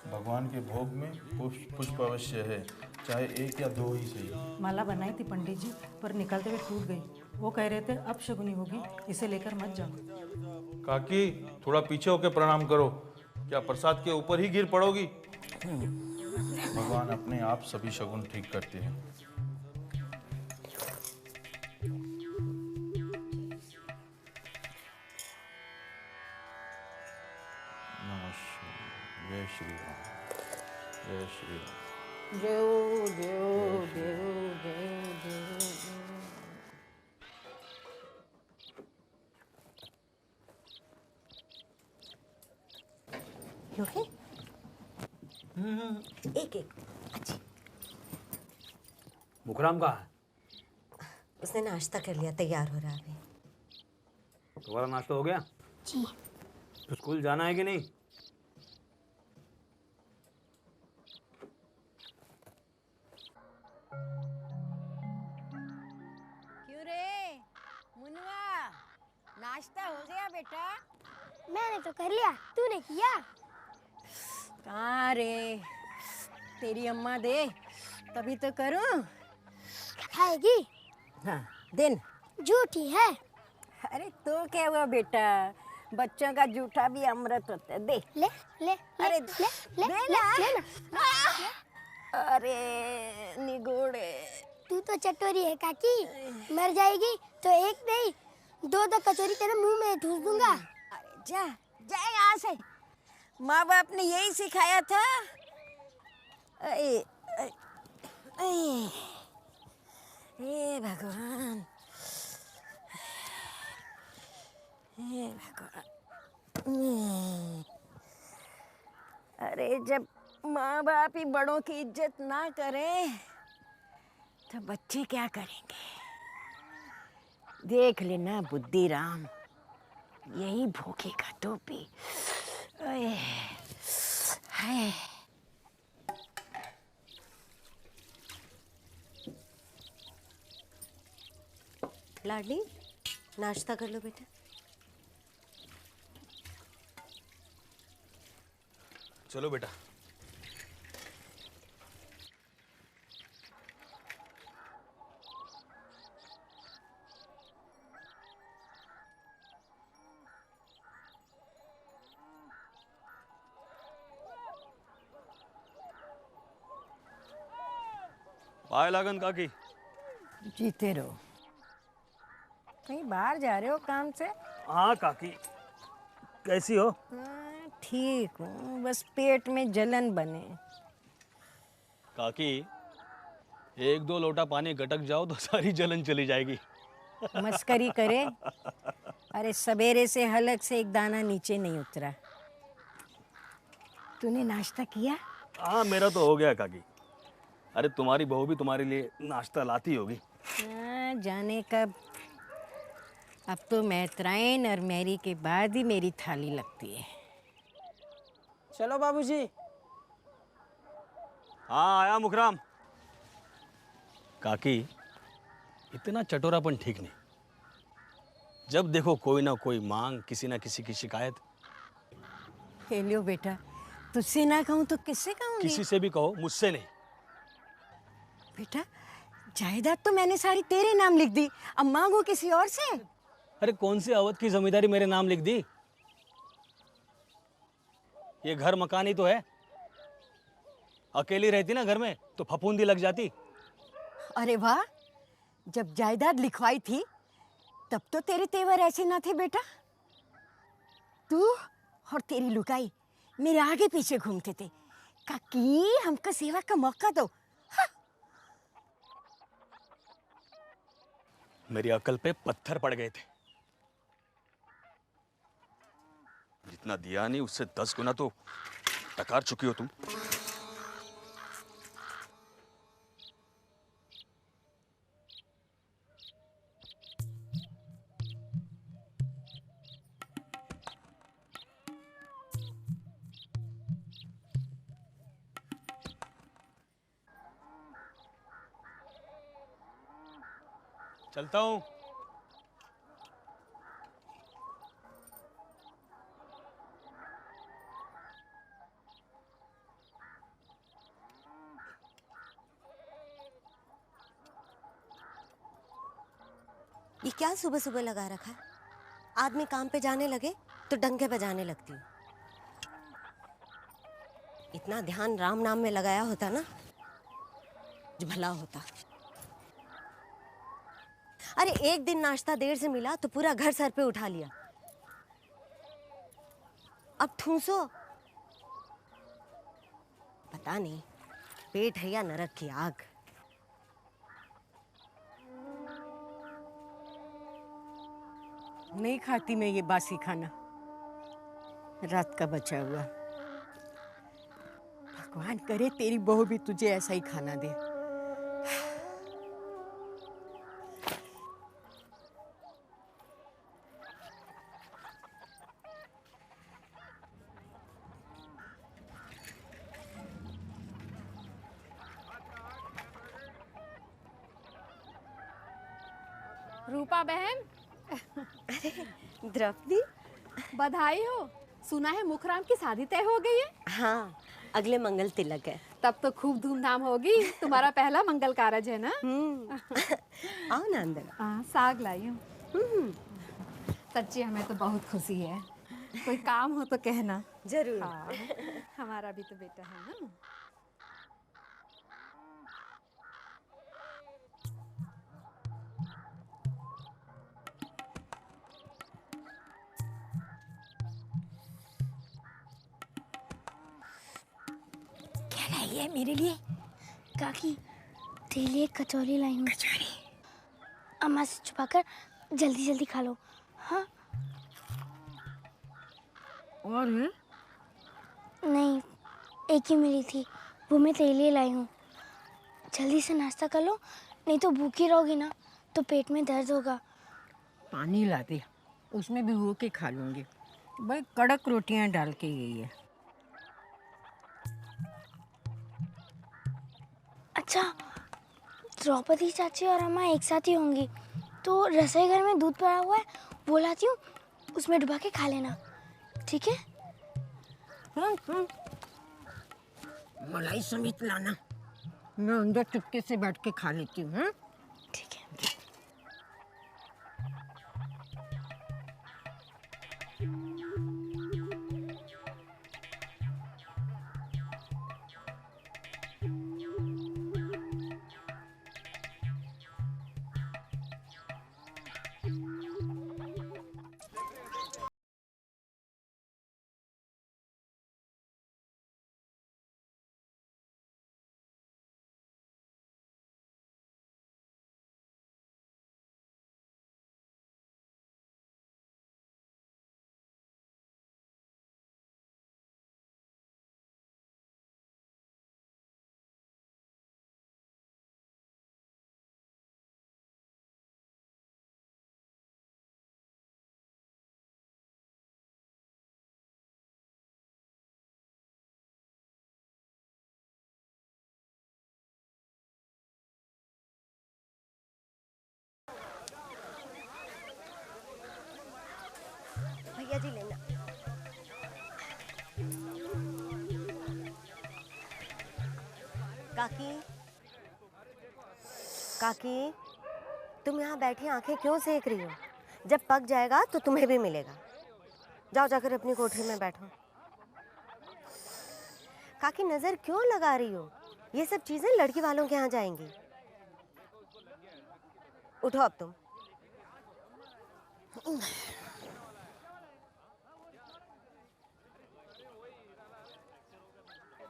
भगवान के भोग में पुष्प पुष्प अवश्य है, चाहे एक या दो ही सही। माला बनाई थी पंडित जी, पर निकलते हुए टूट गई। वो कह रहे थे अब शगुनी होगी, इसे लेकर मत जाओ। काकी, थोड़ा पीछे होकर प्रणाम करो। क्या प्रसाद के ऊपर ही गिर पड़ोगी? भगवान अपने आप सभी शगुन ठीक करते हैं। नमस्कार। जय श्री राम। जय श्री राम। जय जय जय जय जय। योगी एक एक अच्छी। मुखराम कहाँ है? उसने नाश्ता कर लिया, तैयार हो रहा है अभी। तुम्हारा नाश्ता हो गया? जी। तो स्कूल जाना है कि नहीं? क्यों रे मुनवा, नाश्ता हो गया बेटा? मैंने तो कर लिया, तूने किया? कहाँ रे, तेरी अम्मा दे तभी तो करूं। खाएगी? हाँ दिन। झूठी है। अरे तो क्या हुआ बेटा, बच्चों का जूठा भी अमृत होता है। दे ले ले अरे ले ले दे ले ना। ले ना। अरे निगोड़े, तू तो चटोरी है काकी, मर जाएगी तो एक नहीं दो दो कचौरी तेरे मुंह में ठूस दूंगा। अरे जा जा यहाँ से, माँ बाप ने यही सिखाया था। हे भगवान, हे भगवान। अरे जब माँ बाप ही बड़ों की इज्जत ना करें तो बच्चे क्या करेंगे? देख लेना बुद्धिराम, यही भूखे का टोपी। ओए, हाय। लाडली, नाश्ता कर लो बेटा। चलो बेटा। पाए लागन काकी। जीते रहो। कहीं बाहर जा रहे हो काम से? हाँ काकी, कैसी हो? हाँ, ठीक हूँ, बस पेट में जलन बने। काकी, एक दो लोटा पानी गटक जाओ तो सारी जलन चली जाएगी। मस्करी करे? अरे सवेरे से हलक से एक दाना नीचे नहीं उतरा। तूने नाश्ता किया? हाँ मेरा तो हो गया काकी। अरे तुम्हारी बहू भी तुम्हारे लिए नाश्ता लाती होगी। हाँ, जाने कब। अब तो मैत्रायन और मैरी के बाद ही मेरी थाली लगती है। चलो बाबूजी। हाँ आया मुखराम। काकी, इतना चटोरापन ठीक नहीं। जब देखो कोई ना कोई मांग, किसी ना किसी की शिकायत। हेलो बेटा, तुझसे ना कहूँ तो किससे कहूँगी? किसी से भी कहो, मुझसे नहीं। बेटा, जायदाद तो मैंने सारी तेरे नाम लिख दी, अब मांगू किसी और से? अरे कौन सी अवध की जमींदारी मेरे नाम लिख दी? ये घर मकान ही तो है। अकेली रहती ना घर में तो फफूंदी लग जाती। अरे वाह, जब जायदाद लिखवाई थी तब तो तेरे तेवर ऐसे ना थे बेटा। तू और तेरी लुगाई मेरे आगे पीछे घूमते थे। काकी, हमको सेवा का मौका दो। हाँ। मेरी अकल पे पत्थर पड़ गए थे। जितना दिया नहीं उससे 10 गुना तो टकार चुकी हो तुम। चलता हूं। ये क्या सुबह सुबह लगा रखा है? आदमी काम पे जाने लगे तो डंके बजाने लगती हूँ। इतना ध्यान राम नाम में लगाया होता ना, जो भला होता। अरे एक दिन नाश्ता देर से मिला तो पूरा घर सर पे उठा लिया। अब ठूंसो। पता नहीं पेट है या नरक की आग। नहीं खाती मैं ये बासी खाना, रात का बचा हुआ। भगवान करे तेरी बहू भी तुझे ऐसा ही खाना दे। रूपा बहन, द्रौपदी, बधाई हो। सुना है मुखराम की शादी तय हो गई है। हाँ, अगले मंगल तिलक है। तब तो खूब धूमधाम होगी। तुम्हारा पहला मंगल कारज है ना। आओ ना अंदर। हाँ, साग लाई हूँ। सच्ची हमें तो बहुत खुशी है। कोई काम हो तो कहना। जरूर। हाँ, हमारा भी तो बेटा है ना। क्या लाई है मेरे लिए? काकी तेरे लिए कचौरी लाई हूँ। कचौरी अम्मा से छुपाकर जल्दी जल्दी खा लो। हाँ। और है? नहीं, एक ही मिली थी, वो मैं तेरे लिए लाई हूँ। जल्दी से नाश्ता कर लो, नहीं तो भूखी रहोगी ना तो पेट में दर्द होगा। पानी ला दे, उसमें भिगो के खा लूंगी। भाई कड़क रोटियां डाल के यही है। अच्छा, द्रौपदी चाची और अम्मा एक साथ ही होंगी, तो रसोई घर में दूध पड़ा हुआ है, वो लाती हूँ, उसमें डुबा के खा लेना, ठीक है? मलाई समेत लाना, मैं अंदर चुपके से बैठ के खा लेती हूँ। ठीक है। भैया जी लेना। काकी, काकी, तुम यहाँ बैठी आंखें क्यों सेक रही हो? जब पक जाएगा तो तुम्हें भी मिलेगा। जाओ जाकर अपनी कोठरी में बैठो। काकी नजर क्यों लगा रही हो? ये सब चीजें लड़की वालों के यहाँ जाएंगी। उठो अब तुम।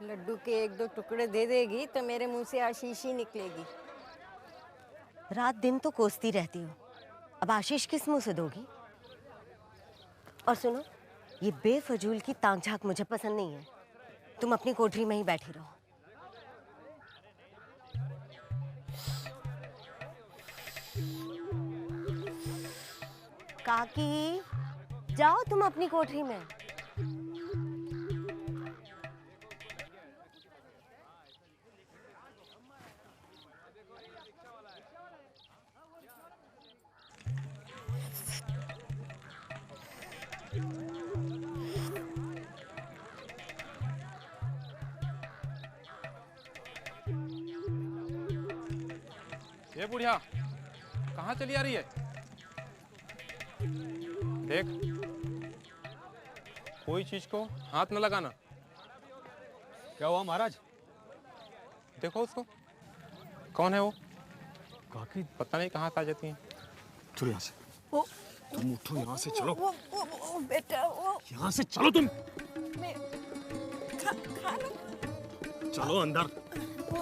लड्डू के एक दो टुकड़े दे देगी तो मेरे मुंह से आशीष ही निकलेगी। रात दिन तो कोसती रहती हो, अब आशीष किस मुंह से दोगी? और सुनो, ये बेफजूल की ताक झांक मुझे पसंद नहीं है। तुम अपनी कोठरी में ही बैठी रहो। काकी, जाओ तुम अपनी कोठरी में। ये बुढ़िया कहाँ चली आ रही है? देख, कोई चीज को हाथ न लगाना। क्या हुआ महाराज? देखो उसको, कौन है वो? काकी पता नहीं कहाँ से आ जाती हैं। चलो यहाँ से। तुम उठो यहाँ से, चलो वो बेटा वो यहाँ से, चलो तुम। खाना चलो अंदर, वो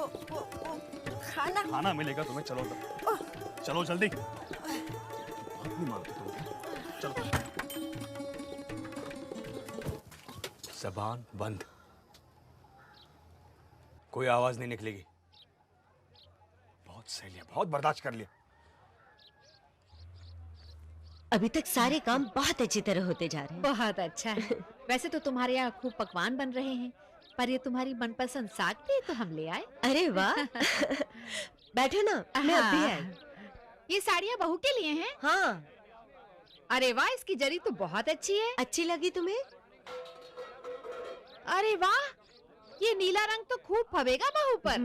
खाना खाना मिलेगा तुम्हें। चलो अंदर, चलो जल्दी। बात नहीं मानते तुम, चलो। जबान बंद, कोई आवाज नहीं निकलेगी। बहुत सह लिया, बहुत बर्दाश्त कर लिया। अभी तक सारे काम बहुत अच्छी तरह होते जा रहे हैं। बहुत अच्छा है। वैसे तो तुम्हारे यहाँ खूब पकवान बन रहे हैं, पर ये तुम्हारी मनपसंद साग थी तो हम ले आए। अरे वाह। बैठो ना, मैं अभी हाँ। आई। ये साड़ियाँ बहू के लिए हैं? हाँ। अरे वाह, इसकी जरी तो बहुत अच्छी है। अच्छी लगी तुम्हें? अरे वाह, ये नीला रंग तो खूब फबेगा बहू पर।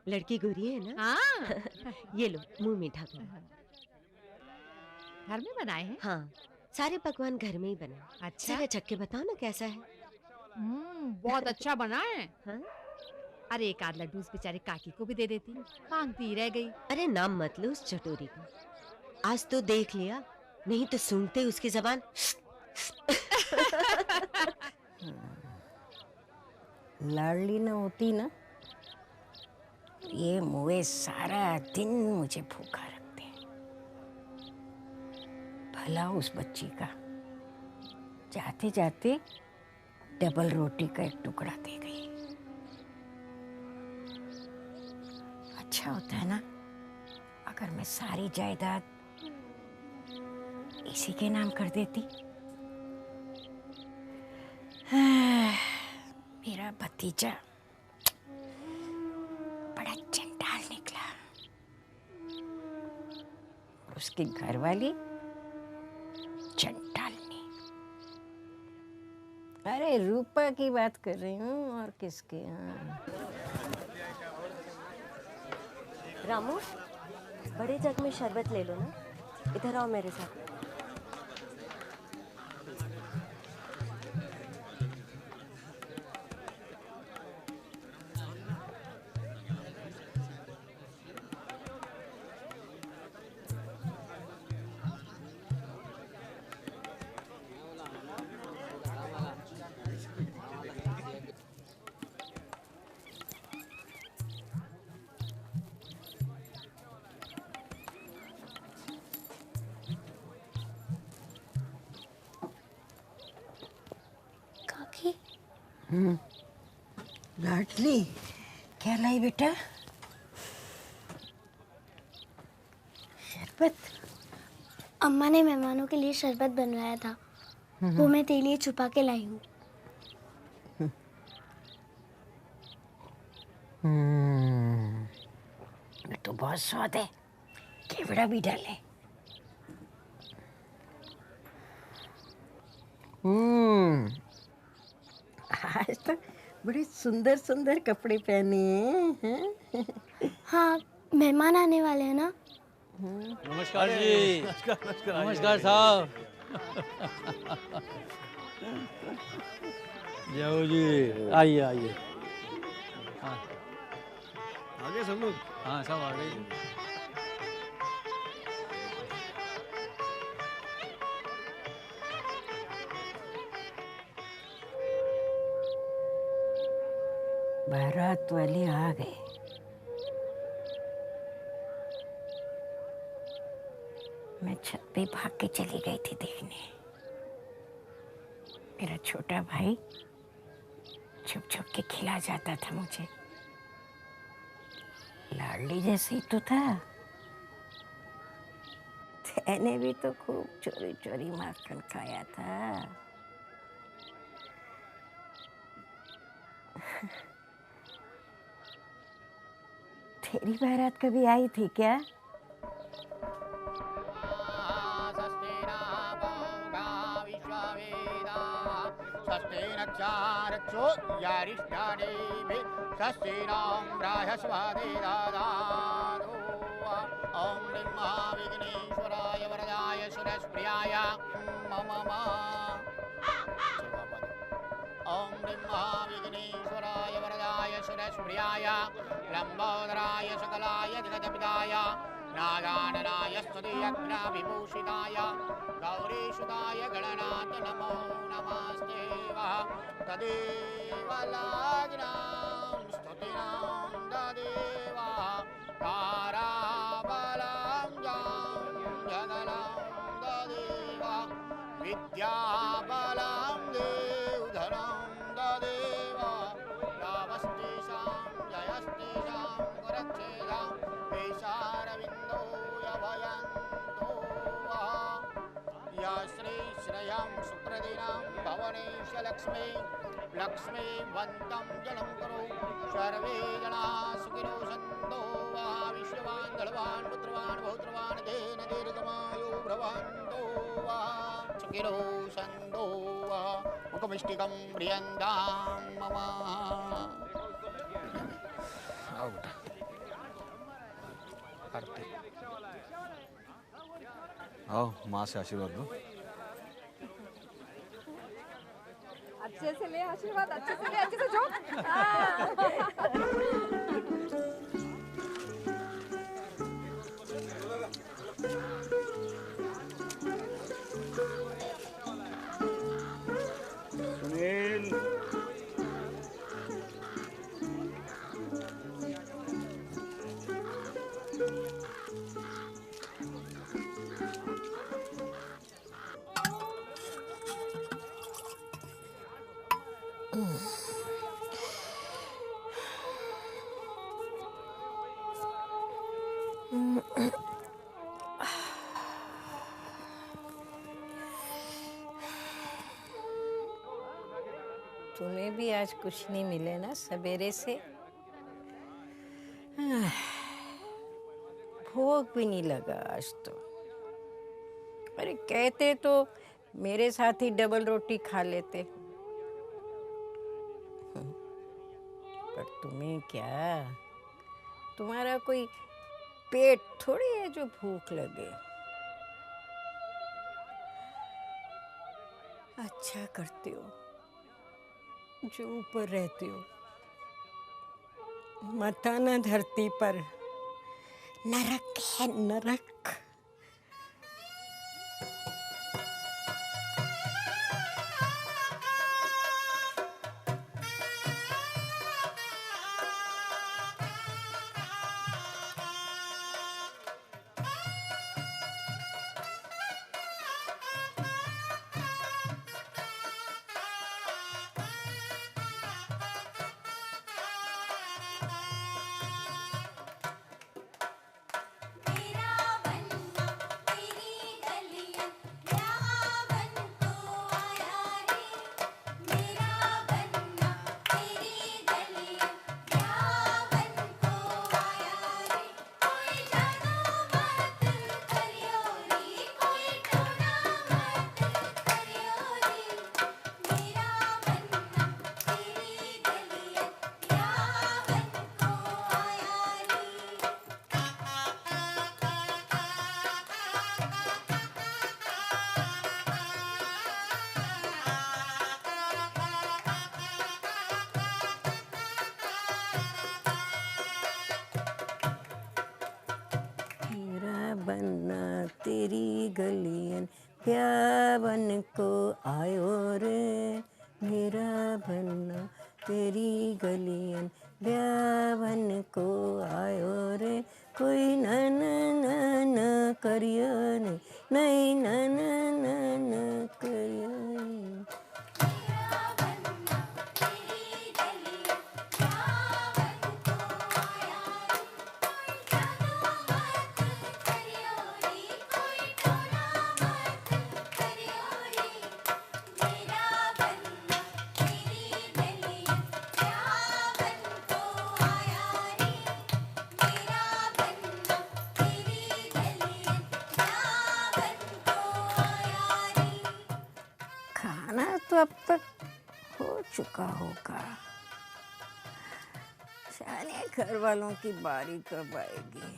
लड़की गोरी है ना? हाँ। ये लो, मुंह मीठा करो। घर में बनाए हैं? हाँ, सारे पकवान घर में ही बने। अच्छा। जरा चख के बताओ ना कैसा है। बहुत अच्छा बना है। हाँ? अरे एक आध लड्डू उस बेचारी काकी को भी दे देती, मांगती रह गई। अरे नाम मत लो उस चटोरी को। आज तो देख लिया, नहीं तो सूंघते उसकी जबान। लाडली न होती ना, ये मुए सारा दिन मुझे भूखा रखते हैं। भला उस बच्ची का, जाते जाते डबल रोटी का एक टुकड़ा दे गई। अच्छा होता है ना अगर मैं सारी जायदाद इसी के नाम कर देती। मेरा भतीजा बड़ा चंडाल निकला। उसकी घरवाली चंडालनी। अरे रूपा की बात कर रही हूँ, और किसकी? रामू, बड़े जग में शरबत ले लो ना। इधर आओ मेरे साथ। काकी, लाडली, क्या लाई बेटा? शरबत? अम्मा ने मेहमानों के लिए शरबत बनवाया था, वो मैं तेरे लिए छुपा के लाई हूँ। ये तो बहुत स्वाद है, केवड़ा भी डाले। आज तो बड़े सुंदर सुंदर कपड़े पहने हैं। हाँ, मेहमान आने वाले हैं ना। नमस्कार जी। नमस्कार साहब। जाओ जी, आइए आइए। हाँ, आगे सब लोग? हाँ, सब आ गए। बारात वाले आ गए। मैं छत पे भाग के चली गई थी देखने। मेरा छोटा भाई छुप छुप के खिला जाता था मुझे। लाडली जैसे ही तो था। मैंने भी तो खूब चोरी चोरी माखन खाया था। तेरी बारात कभी आई थी क्या? ओम ह्रीं महाविघ्नेश्वराय वरदाय सुरप्रियाय मम ओम ह्रीं महाविघ्नेश्वराय वरदाय सुरप्रियाय लंबोदराय सकलाय जगदपिताय नागाननाय स्तुतियज्ञविभूषिताय गौरीसुताय गणनाथ नमो नमस्ते तदेव लग्नां स्तुतिनां ददेव ताराबलं जगलं ददेव विद्याबलं देवधनं ददेव यावस्तेषां जयस्तेषां गुरच्छेदां वेशारविन्दो यभयन्तो या श्रीश्रयं सुप्रदिनां भवनेश लक्ष्मी लक्ष्मीवन्तं जलं करो सर्वे जनाः सुखिनो सन्तो वा विश्ववान् धनवान् पुत्रवान् बहुत्रवान् धेन दीर्घमायो भ्रवन्तो वा सुखिनो सन्तो वा मुखमिष्टिकं प्रियन्तां मम आओ माँ से आशीर्वाद लो। अच्छे से ले आशीर्वाद, अच्छे से ले, अच्छे से जो। सुनील तुम्हें भी आज कुछ नहीं मिले ना सवेरे से? भूख भी नहीं लगा आज तो। अरे कहते तो मेरे साथ ही डबल रोटी खा लेते, पर तुम्हें क्या, तुम्हारा कोई पेट थोड़ी है जो भूख लगे। अच्छा करते हो जो ऊपर रहते हो, मताना धरती पर, नरक है नरक। बनना तेरी गलियन प्यावन को आयो रे, मेरा बनना तेरी गलियन ब्यावन को आयो रे। कोई न न न न करियो नहीं न न न न करियो। खाना तो अब तक हो चुका होगा, जाने घर वालों की बारी कब आएगी।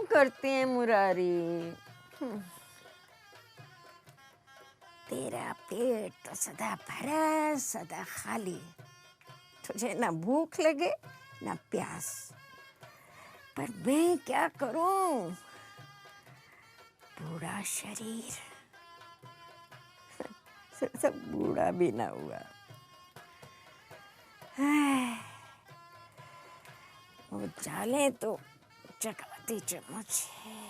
क्यों करते हैं मुरारी? तेरा पेट तो सदा भरा सदा खाली, तुझे ना भूख लगे ना प्यास। पर मैं क्या करूं? बूढ़ा शरीर सब बूढ़ा भी ना हुआ। वो चाले तो चकाती चम्मच है।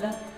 वाला